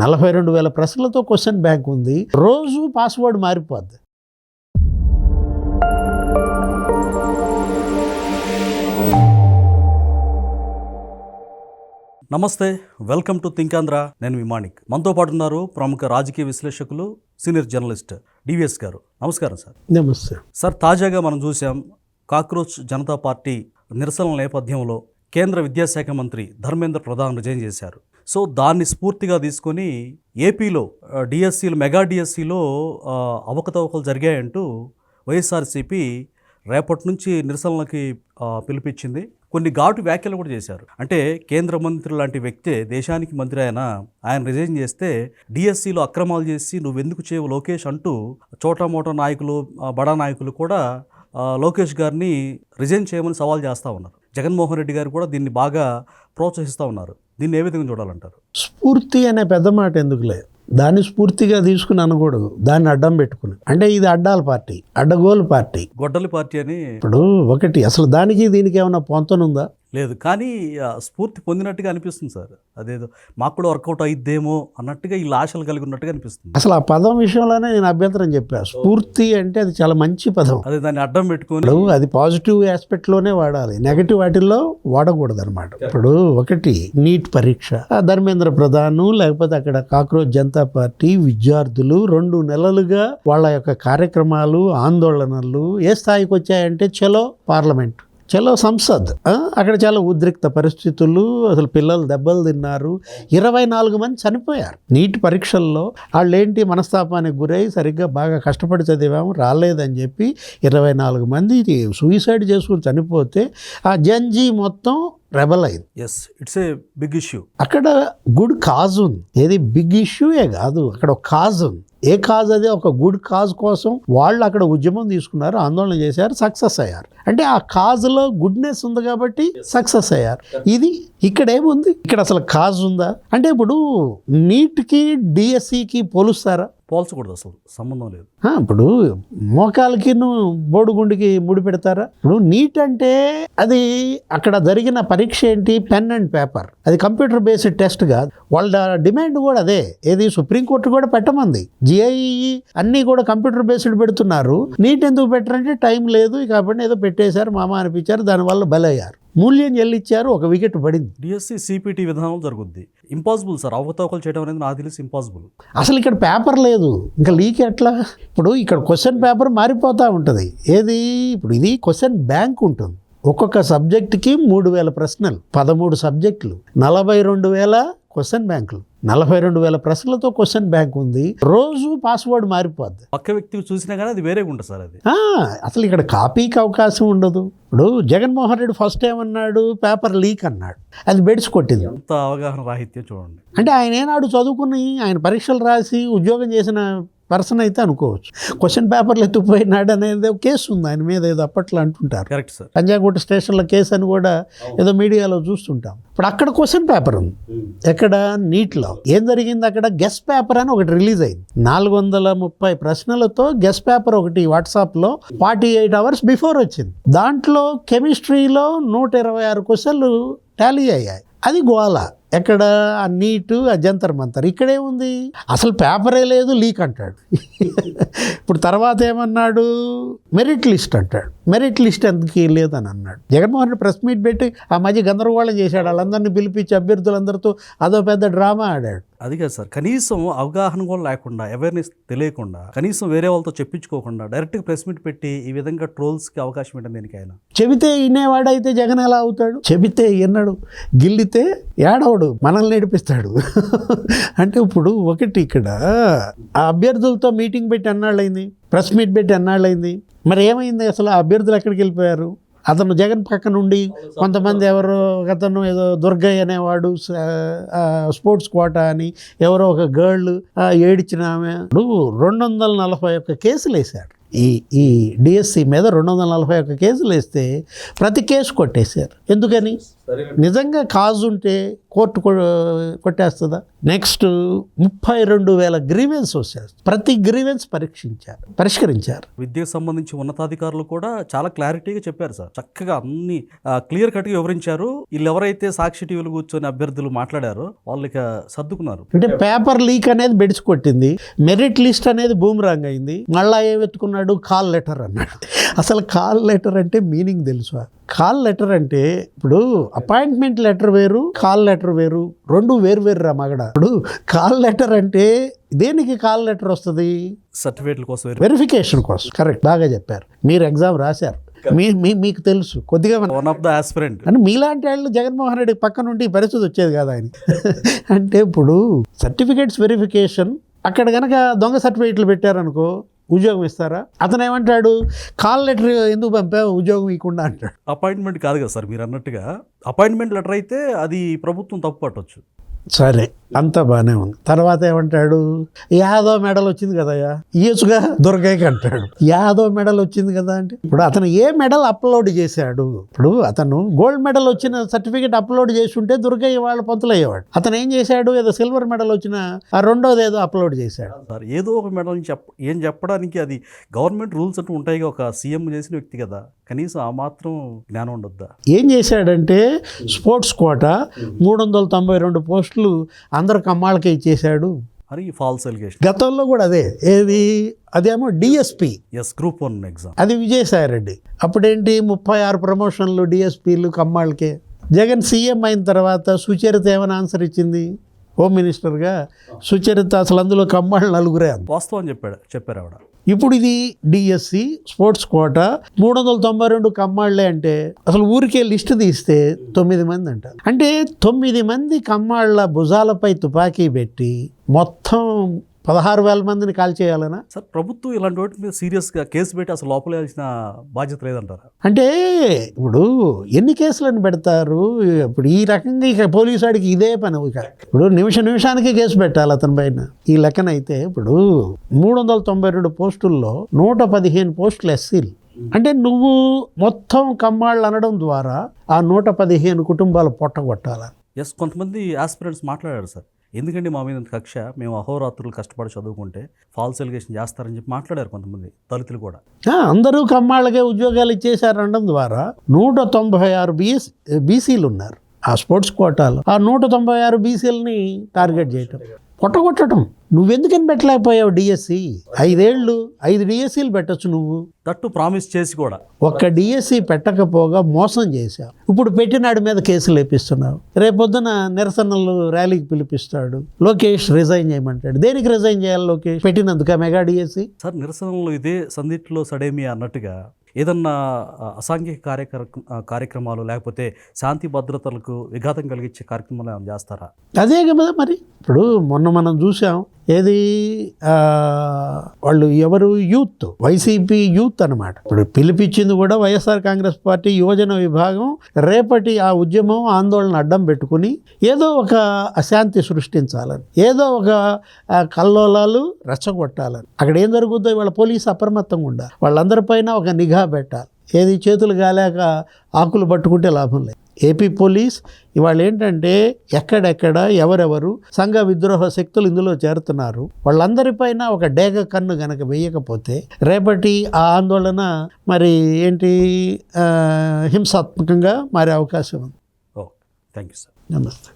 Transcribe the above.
42,000 ప్రశ్నలతో question bank ఉంది. రోజు పాస్వర్డ్ మారిపోద్ది. నమస్తే, వెల్కమ్ టు థింక్ ఆంధ్ర. నేను విమానిక్. మనతో పాటు ఉన్నారు ప్రముఖ రాజకీయ విశ్లేషకులు, సీనియర్ జర్నలిస్ట్ డివిఎస్ గారు. నమస్కారం సార్. నమస్తే సార్, తాజాగా మనం చూసాం కాక్రోచ్ జనతా పార్టీ నిరసనల నేపథ్యంలో కేంద్ర విద్యాశాఖ మంత్రి ధర్మేంద్ర ప్రధాన్ రిజైన్ చేశారు. సో దాన్ని స్ఫూర్తిగా తీసుకొని ఏపీలో డిఎస్సీలు, మెగా డిఎస్సీలో అవకతవకలు జరిగాయంటూ వైఎస్ఆర్సీపీ రేపటి నుంచి నిరసనలకి పిలిపించింది. కొన్ని ఘాటు వ్యాఖ్యలు కూడా చేశారు. అంటే కేంద్ర మంత్రి లాంటి వ్యక్తే దేశానికి మంత్రి ఆయన రిజైన్ చేస్తే డిఎస్సీలో అక్రమాలు చేసి నువ్వెందుకు చేయవు లోకేష్ అంటూ చోటా నాయకులు, బడా నాయకులు కూడా లోకేష్ గారిని రిజైన్ చేయమని సవాల్ చేస్తూ ఉన్నారు. జగన్మోహన్ రెడ్డి గారు కూడా దీన్ని బాగా ప్రోత్సహిస్తూ ఉన్నారు. దీన్ని ఏ విధంగా చూడాలంటారు? స్ఫూర్తి అనే పెద్ద మాట ఎందుకులే, దాన్ని స్ఫూర్తిగా తీసుకుని అనకూడదు, దాన్ని అడ్డం పెట్టుకుని. అంటే ఇది అడ్డాల పార్టీ, అడ్డగోలు పార్టీ, గొడ్డలి పార్టీ అని. ఇప్పుడు ఒకటి అసలు దానికి దీనికి ఏమైనా పొంతనుందా? లేదు, కానీ స్ఫూర్తి పొందినట్టుగా అనిపిస్తుంది సార్. అదేదో మాకు కూడా వర్కౌట్ అయిద్దేమో అన్నట్టుగా వీళ్ళు ఆశలు కలిగి ఉన్నట్టుగా అనిపిస్తుంది. అసలు ఆ పదం విషయంలోనే నేను అభ్యంతరం చెప్పాను. స్ఫూర్తి అంటే అది చాలా మంచి పదం. అదే దాన్ని అడ్డం పెట్టుకుని అది పాజిటివ్ ఆస్పెక్ట్లోనే వాడాలి, నెగటివ్ వాటిల్లో వాడకూడదు అనమాట. ఇప్పుడు ఒకటి నీట్ పరీక్ష, ధర్మేంద్ర ప్రధాన్ లేకపోతే అక్కడ కాక్రోచ్ జనతా పార్టీ విద్యార్థులు 2 నెలలుగా వాళ్ళ యొక్క కార్యక్రమాలు, ఆందోళనలు ఏ స్థాయికి వచ్చాయంటే చలో పార్లమెంట్, చలో సంసద్. అక్కడ చాలా ఉద్రిక్త పరిస్థితులు, అసలు పిల్లలు దెబ్బలు తిన్నారు, 24 మంది చనిపోయారు నీటి పరీక్షల్లో. వాళ్ళు ఏంటి మనస్తాపానికి గురై సరిగ్గా బాగా కష్టపడి చదివాము రాలేదని చెప్పి 24 మంది సూయిసైడ్ చేసుకుని చనిపోతే ఆ జంజీ మొత్తం రెబల్ అయింది. Yes, it's a big issue. అక్కడ గుడ్ కాజ్ ఉంది, ఏది బిగ్ ఇష్యూయే కాదు, అక్కడ ఒక కాజ్ ఉంది. ఏ కాజ్? అది ఒక గుడ్ కాజ్ కోసం వాళ్ళు అక్కడ ఉద్యమం తీసుకున్నారు, ఆందోళన చేశారు, సక్సెస్ అయ్యారు. అంటే ఆ కాజ్లో గుడ్నెస్ ఉంది కాబట్టి సక్సెస్ అయ్యారు. ఇది ఇక్కడ ఏముంది? ఇక్కడ అసలు కాజ్ ఉందా? అంటే ఇప్పుడు నీట్కి డిఎస్సికి పోలుస్తారా? పోల్చకూడదు, అసలు సంబంధం లేదు. ఇప్పుడు మోకాలకి బోడుగుండికి ముడి పెడతారా? ఇప్పుడు నీట్ అంటే అది అక్కడ జరిగిన పరీక్ష ఏంటి? పెన్ అండ్ పేపర్, అది కంప్యూటర్ బేస్డ్ టెస్ట్ కాదు. వాళ్ళ డిమాండ్ కూడా అదే. ఏది సుప్రీంకోర్టు కూడా పెట్టమంది, జిఐఈ అన్నీ కూడా కంప్యూటర్ బేస్డ్ పెడుతున్నారు. నీట్ ఎందుకు పెట్టరంటే టైం లేదు కాబట్టి ఏదో పెట్టేశారు, మామ అనిపించారు, దానివల్ల బలయ్యారు, మూల్యం చెల్లించారు, 1 వికెట్ పడింది. డిఎస్సి సిపిటి విధానం జరుగుద్ది. ఇంపాసిబుల్ సార్, అవకతవకలు చేయడం అనేది నాకు తెలిసి ఇంపాసిబుల్. అసలు ఇక్కడ పేపర్ లేదు, ఇంకా లీక్ ఎట్లా? ఇప్పుడు ఇక్కడ క్వశ్చన్ పేపర్ మారిపోతూ ఉంటుంది. ఏది? ఇప్పుడు ఇది క్వశ్చన్ బ్యాంక్ ఉంటుంది. ఒక్కొక్క సబ్జెక్టుకి 3,000 ప్రశ్నలు, 13 సబ్జెక్టులు, 42,000 క్వశ్చన్ బ్యాంకులు, 42,000 ప్రశ్నలతో క్వశ్చన్ బ్యాంక్ ఉంది. రోజు పాస్వర్డ్ మారిపోద్ది. పక్క వ్యక్తికి చూసినా కానీ అది వేరేగా ఉంటుంది సార్. అది అసలు ఇక్కడ కాపీకి అవకాశం ఉండదు. ఇప్పుడు జగన్మోహన్ రెడ్డి ఫస్ట్ ఏమన్నాడు? పేపర్ లీక్ అన్నాడు, అది బెడ్స్ కొట్టింది. ఎంత అవగాహన రాహిత్యం చూడండి. అంటే ఆయన ఏనాడు చదువుకుని ఆయన పరీక్షలు రాసి ఉద్యోగం చేసిన పర్సన్ అయితే అనుకోవచ్చు. క్వశ్చన్ పేపర్లు ఎత్తుకుపోయినాడు అనేది ఒక కేసు ఉంది ఆయన మీద, ఏదో అప్పట్లో అంటుంటారు. Correct sir. పంజాగుట్ట స్టేషన్లో కేసు అని కూడా ఏదో మీడియాలో చూస్తుంటాం. ఇప్పుడు అక్కడ క్వశ్చన్ పేపర్ ఉంది, ఎక్కడ? నీట్లో. ఏం జరిగింది అక్కడ? గెస్ పేపర్ అని ఒకటి రిలీజ్ అయింది. 430 ప్రశ్నలతో గెస్ పేపర్ ఒకటి వాట్సాప్లో 48 hours బిఫోర్ వచ్చింది. దాంట్లో కెమిస్ట్రీలో 126 క్వశ్చన్లు టాలీ అయ్యాయి. అది గోల. ఎక్కడ? ఆ నీటు, ఆ జంతర్ మంతర్. ఇక్కడే ఉంది, అసలు పేపరే లేదు, లీక్ అంటాడు. ఇప్పుడు తర్వాత ఏమన్నాడు? మెరిట్ లిస్ట్ అంటాడు. మెరిట్ లిస్ట్ ఎందుకు లేదని అన్నాడు. జగన్మోహన్ రెడ్డి ప్రెస్ మీట్ పెట్టి ఆ మధ్య గందరగోళం చేశాడు. వాళ్ళందరినీ పిలిపించి అభ్యర్థులందరితో అదో పెద్ద డ్రామా ఆడాడు. అది కాదు సార్, కనీసం అవగాహన కూడా లేకుండా, అవేర్నెస్ తెలియకుండా, కనీసం వేరే వాళ్ళతో చెప్పించుకోకుండా డైరెక్ట్గా ప్రెస్ మీట్ పెట్టి ఈ విధంగా ట్రోల్స్కి అవకాశం ఏంటని దేనికైనా. చెబితే వినేవాడైతే జగన్ ఎలా అవుతాడు? చెబితే విన్నాడు, గిల్లితే ఏడవడు, మనల్ని నేర్పిస్తాడు. అంటే ఇప్పుడు ఒకటి, ఇక్కడ ఆ అభ్యర్థులతో మీటింగ్ పెట్టి అన్నాళ్ళైంది, ప్రెస్ మీట్ పెట్టి అన్నాళ్ళైంది. మరి ఏమైంది అసలు? ఆ అభ్యర్థులు ఎక్కడికి వెళ్ళిపోయారు? అతను జగన్ పక్క నుండి కొంతమంది, ఎవరో అతను ఏదో దుర్గయ్య అనేవాడు, స్పోర్ట్స్ కోటా అని ఎవరో ఒక గర్ల్ ఏడిచిన ఆమె 241 కేసులు వేశాడు. ఈ డిఎస్సి మీద 241 కేసులు వేస్తే ప్రతి కేసు కొట్టేశారు. ఎందుకని? నిజంగా కాజు ఉంటే కోర్టు కొట్టేస్తుందా? నెక్స్ట్ 32,000 గ్రీవెన్స్ వచ్చేది. ప్రతి గ్రీవెన్స్ పరిష్కరించారు. విద్యకు సంబంధించి ఉన్నతాధికారులు కూడా చాలా క్లారిటీగా చెప్పారు సార్. చక్కగా అన్ని క్లియర్ కట్గా వివరించారు. వీళ్ళు ఎవరైతే సాక్షి టీవీలు కూర్చొని అభ్యర్థులు మాట్లాడారో వాళ్ళకి సర్దుకున్నారు. అంటే పేపర్ లీక్ అనేది బెడిసి కొట్టింది, మెరిట్ లిస్ట్ అనేది బూమరాంగ్ అయింది. మళ్ళా ఏమెత్తుకున్నాడు? కాల్ లెటర్ అన్నాడు. అసలు కాల్ లెటర్ అంటే మీనింగ్ తెలుసా? కాల్ లెటర్ అంటే ఇప్పుడు అపాయింట్మెంట్ లెటర్ వేరు, కాల్ లెటర్ వేరు, రెండు వేరు రా మగడ. ఇప్పుడు కాల్ లెటర్ అంటే దేనికి కాల్ లెటర్ వస్తుంది? సర్టిఫికేట్ల కోసం, వెరిఫికేషన్ కోసం. కరెక్ట్, బాగా చెప్పారు. మీరు ఎగ్జామ్ రాశారు, మీకు తెలుసు కొద్దిగా. వన్ ఆఫ్ ద ఆస్పిరెంట్ అంటే మీలాంటి వాళ్ళు జగన్మోహన్ రెడ్డి పక్క నుండి ఈ పరిస్థితి వచ్చేది కదా ఆయన. అంటే ఇప్పుడు సర్టిఫికేట్స్ వెరిఫికేషన్, అక్కడ కనుక దొంగ సర్టిఫికేట్లు పెట్టారనుకో ఉద్యోగం ఇస్తారా? అతను ఏమంటాడు? కాల్ లెటర్ ఎందుకు పంపావు, ఉద్యోగం ఇవ్వకుండా అంటాడు. అపాయింట్మెంట్ కాదు కదా సార్ మీరు అన్నట్టుగా. అపాయింట్మెంట్ లెటర్ అయితే అది ప్రభుత్వం తప్పు పట్టవచ్చు. సరే, అంతా బాగానే ఉంది. తర్వాత ఏమంటాడు? యాదవ్ మెడల్ వచ్చింది కదయ్యా, ఇయచ్చుగా దుర్గయ్యకి అంటాడు. యాదవ్ మెడల్ వచ్చింది కదా అంటే ఇప్పుడు అతను ఏ మెడల్ అప్లోడ్ చేశాడు? ఇప్పుడు అతను గోల్డ్ మెడల్ వచ్చిన సర్టిఫికేట్ అప్లోడ్ చేసి ఉంటే దుర్గయ్య వాళ్ళ పంతులు అయ్యేవాడు. అతను ఏం చేశాడు? ఏదో సిల్వర్ మెడల్ వచ్చిన ఆ రెండోది ఏదో అప్లోడ్ చేశాడు. సార్ ఏదో ఒక మెడల్ ఏం చెప్పడానికి అది గవర్నమెంట్ రూల్స్ అంటూ ఉంటాయి. ఒక సీఎం చేసిన వ్యక్తి కదా, కనీసం ఆ మాత్రం జ్ఞానం ఉండొద్దా? ఏం చేశాడంటే స్పోర్ట్స్ కోటా 392 పోస్టులు అందరికి అమ్మాళ్ళకే ఇచ్చేశాడు. మరి ఫాల్స్ ఎలిగేషన్ గతంలో కూడా అదే. అదేమో డిఎస్పి, గ్రూప్ 1 ఎగ్జామ్, అది విజయసాయిరెడ్డి. అప్పుడేంటి 36 ప్రమోషన్లు డిఎస్పీలు కమ్మాళ్ళకే. జగన్ సీఎం అయిన తర్వాత సుచరిత ఏమైనా ఆన్సర్ ఇచ్చింది? హోమ్ మినిస్టర్గా సుచరిత అసలు అందులో కమ్మాళ్ళు 4 వాస్తవం చెప్పారు ఆవిడ. ఇప్పుడు ఇది డిఎస్సి స్పోర్ట్స్ కోటా 392 కమ్మాళ్ళే అంటే అసలు ఊరికే లిస్ట్ తీస్తే 9 మంది అంట. అంటే 9 మంది కమ్మాళ్ళ భుజాలపై తుపాకీ పెట్టి మొత్తం 16,000 మందిని కాల్ చేయాలనా? సార్ ప్రభుత్వం ఇలాంటి వాటి మీద సీరియస్గా కేసు పెట్టి అసలు లోపలేయాల్సిన బాధ్యత లేదంటారా? అంటే ఇప్పుడు ఎన్ని కేసులను పెడతారు? ఇప్పుడు ఈ రకంగా ఇక పోలీసు వాడికి ఇదే పని. ఇప్పుడు నిమిషానికి కేసు పెట్టాలి అతని పైన. ఈ లెక్కనైతే ఇప్పుడు 392 పోస్టుల్లో 115 పోస్టులు ఎస్సీలు. అంటే నువ్వు మొత్తం కమ్మాళ్ళు అనడం ద్వారా ఆ 115 కుటుంబాలు పొట్టగొట్టాలని. ఎస్, కొంతమంది ఆస్పిరెంట్స్ మాట్లాడారు సార్. ఎందుకంటే మా మీద కక్ష, మేము అహోరాత్రులు కష్టపడి చదువుకుంటే ఫాల్స్ ఎలిగేషన్ చేస్తారని చెప్పి మాట్లాడారు కొంతమంది దళితులు కూడా. అందరూ కమ్మాళ్ళకే ఉద్యోగాలు ఇచ్చేశారు అనడం ద్వారా 196 బీసీలు ఉన్నారు ఆ స్పోర్ట్స్ కోటాలో. ఆ 196 బీసీలని టార్గెట్ చేయటం, పొట్టగొట్టడం. నువ్వెందుకని పెట్టలేకపోయావు డిఎస్సి? 5 ఏళ్ళు 5 డిఎస్సీలు పెట్టచ్చు నువ్వు. తట్టు ప్రామిస్ చేసి కూడా ఒక్క డిఎస్సి పెట్టకపోగా మోసం చేశావు. ఇప్పుడు పెట్టినాడి మీద కేసులు వేపిస్తున్నావు. రేపొద్దున నిరసనలు ర్యాలీకి పిలిపిస్తాడు. లోకేష్ రిజైన్ చేయమంటాడు. దేనికి రిజైన్ చేయాలి లోకేష్? పెట్టినందుక మెగా డిఎస్సి? సార్ నిరసనలు ఇదే సందిట్లో సడేమి అన్నట్టుగా ఏదన్నా అసాంఘిక కార్యక్రమాలు లేకపోతే శాంతి భద్రతలకు విఘాతం కలిగించే కార్యక్రమాలు ఏమైనా చేస్తారా? అదే కదా మరి. ఇప్పుడు మొన్న మనం చూసాం, ఏది వాళ్ళు ఎవరు యూత్, వైసీపీ యూత్ అనమాట. ఇప్పుడు పిలిపించింది కూడా వైఎస్ఆర్ కాంగ్రెస్ పార్టీ యువజన విభాగం. రేపటి ఆ ఉద్యమం ఆందోళన అడ్డం పెట్టుకుని ఏదో ఒక అశాంతి సృష్టించాలని, ఏదో ఒక కల్లోలాలు రెచ్చగొట్టాలని. అక్కడ ఏం జరుగుతుందో వాళ్ళ పోలీసు అప్రమత్తంగా ఉండాలి. వాళ్ళందరిపైన ఒక నిఘా పెట్టాలి. ఏది చేతులు గాలేక ఆకులు పట్టుకుంటే లాభం లేదు. ఏపీ పోలీస్ ఇవాళ ఏంటంటే ఎక్కడెక్కడ ఎవరెవరు సంఘ విద్రోహ శక్తులు ఇందులో చేరుతున్నారు, వాళ్ళందరిపైన ఒక డేగ కన్ను గనక వేయకపోతే రేపటి ఆ ఆందోళన మరి ఏంటి హింసాత్మకంగా మారే అవకాశం ఉంది. Thank you sir. నమస్తే.